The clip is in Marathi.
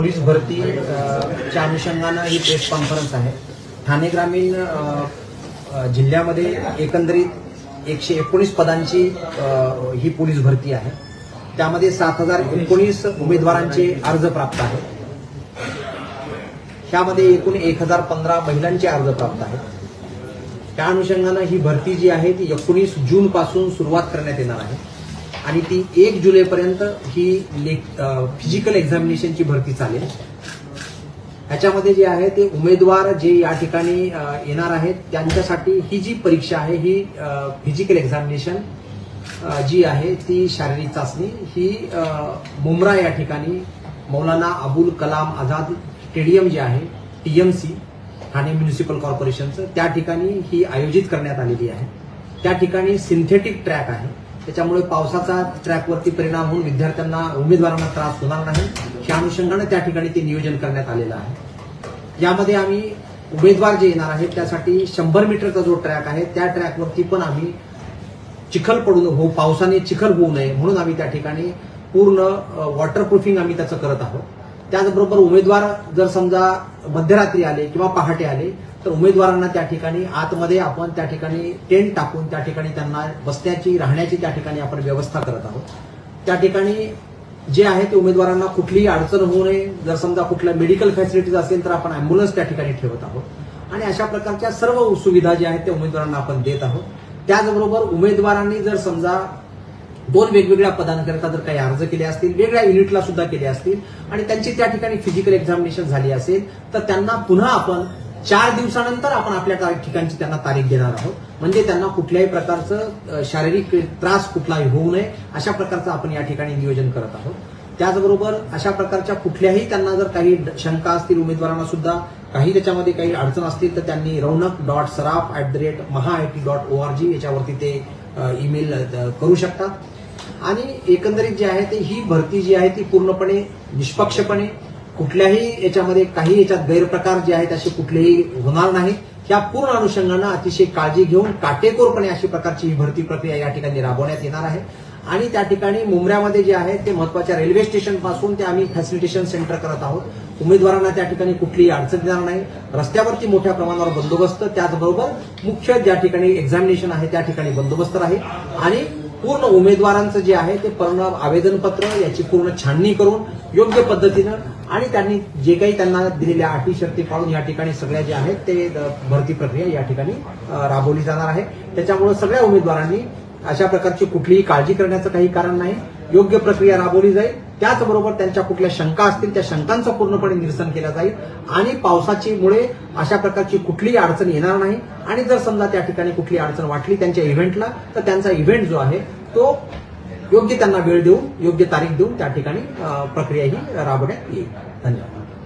पोलीस भरती च्या अनुषंगाने ही प्रेस कॉन्फरन्स आहे। ठाणे ग्रामीण जिल्ह्यामध्ये एकंदरीत 119 पदांची ही पोलीस भरती आहे। त्यामध्ये 7019 उमेदवारांचे अर्ज प्राप्त आहेत। त्यामध्ये एकूण 1015 महिलांचे अर्ज प्राप्त आहेत। त्या अनुषंगाने ही भरती जी आहे ती 19 जून पासून सुरुवात करण्यात येणार आहे आणि ती 1 जुलैपर्यंत ही फिजिकल एक्झामिनेशनची भरती चालेल। याच्यामध्ये जे आहे ते उमेदवार जे या ठिकाणी येणार आहेत त्यांच्यासाठी ही जी परीक्षा आहे ही फिजिकल एक्झामिनेशन जी आहे ती शारीरिक चाचणी ही मुंब्रा या ठिकाणी मौलाना अबुल कलाम आझाद स्टेडियम जे आहे टीएमसी ठाणे म्युनिसिपल कॉर्पोरेशनचं त्या ठिकाणी ही आयोजित करण्यात आलेली आहे। त्या ठिकाणी सिंथेटिक ट्रॅक आहे, त्याच्यामुळे पावसाचा ट्रॅकवरती परिणाम होऊन विद्यार्थ्यांना उमेदवारांना त्रास होणार नाही या अनुषंगाने त्या ठिकाणी ते नियोजन करण्यात आलेलं आहे। यामध्ये आम्ही उमेदवार जे येणार आहेत त्यासाठी 100 मीटरचा जो ट्रॅक आहे त्या ट्रॅकवरती पण आम्ही चिखल पडून पावसाने चिखल होऊ नये म्हणून आम्ही त्या ठिकाणी पूर्ण वॉटरप्रूफिंग आम्ही त्याचं करत आहोत। त्याचबरोबर उमेदवार जर समजा मध्यरात्री आले किंवा पहाटे आले तर उमेदवारांना त्या ठिकाणी आतमध्ये आपण त्या ठिकाणी टेंट टाकून त्या ठिकाणी त्यांना बसण्याची राहण्याची त्या ठिकाणी आपण व्यवस्था करत आहोत। त्या ठिकाणी जे आहे ते उमेदवारांना कुठलीही अडचण होऊ नये, जर समजा कुठल्या मेडिकल फॅसिलिटीज असेल तर आपण अँब्युलन्स त्या ठिकाणी ठेवत आहोत आणि अशा प्रकारच्या सर्व सुविधा ज्या आहेत त्या उमेदवारांना आपण देत आहोत। त्याचबरोबर उमेदवारांनी जर समजा 2 वेगवेगळ्या पदांकरता जर काही अर्ज केले असतील, वेगळ्या युनिटला सुद्धा केले असतील आणि त्यांची त्या ठिकाणी फिजिकल एक्झामिनेशन झाली असेल तर त्यांना पुन्हा आपण 4 दिवसानंतर आपण आपल्या ठिकाणची त्यांना तारीख देणार आहोत, म्हणजे त्यांना कुठल्याही प्रकारचं शारीरिक त्रास कुठलाही होऊ नये अशा प्रकारचं आपण या ठिकाणी नियोजन करत आहोत। त्याचबरोबर अशा प्रकारच्या कुठल्याही त्यांना जर काही शंका असतील उमेदवारांना सुद्धा काही त्याच्यामध्ये काही अडचण असतील तर त्यांनी raunak.saraf@mahaIT.org याच्यावरती ते ईमेल करू शकतात। आणि एकंदरीत जे आहे ते ही भरती जी आहे ती पूर्णपणे निष्पक्षपणे कुठल्याही याच्यामध्ये काही याच्यात गैरप्रकार जे आहेत असे कुठलेही होणार नाही या पूर्ण अनुषंगाने अतिशय काळजी घेऊन काटेकोरपणे अशी प्रकारची ही भरती प्रक्रिया या ठिकाणी राबवण्यात येणार आहे। आणि त्या ठिकाणी मुंब्र्यामध्ये जे आहे ते महत्वाच्या रेल्वे स्टेशन पासून ते आम्ही फॅसिलिटेशन सेंटर करत आहोत। उमेदवारांना त्या ठिकाणी कुठलीही अडचण येणार नाही, रस्त्यावरती मोठ्या प्रमाणावर बंदोबस्त, त्याचबरोबर मुख्य ज्या ठिकाणी एक्झामिनेशन आहे त्या ठिकाणी बंदोबस्त राहील आणि पूर्ण उमेदवारांचं जे आहे ते पूर्ण आवेदनपत्र याची पूर्ण छाननी करून योग्य पद्धतीनं आणि त्यांनी जे काही त्यांना दिलेल्या अटी शर्ती पाळून या ठिकाणी सगळ्या जे आहेत ते भरती प्रक्रिया या ठिकाणी राबवली जाणार आहे। त्याच्यामुळे सगळ्या उमेदवारांनी अशा प्रकारची कुठलीही काळजी करण्याचं काही कारण नाही, योग्य प्रक्रिया राबवली जाईल। त्याचबरोबर त्यांच्या कुठल्या शंका असतील त्या शंकांचं पूर्णपणे निरसन केलं जाईल आणि पावसाची मुळे अशा प्रकारची कुठलीही अडचण येणार नाही आणि जर समजा त्या ठिकाणी कुठली अडचण वाटली त्यांच्या इव्हेंटला तर त्यांचा इव्हेंट जो आहे तो योग्य त्यांना वेळ देऊन योग्य तारीख देऊन त्या ठिकाणी प्रक्रिया ही राबवण्यात येईल। धन्यवाद।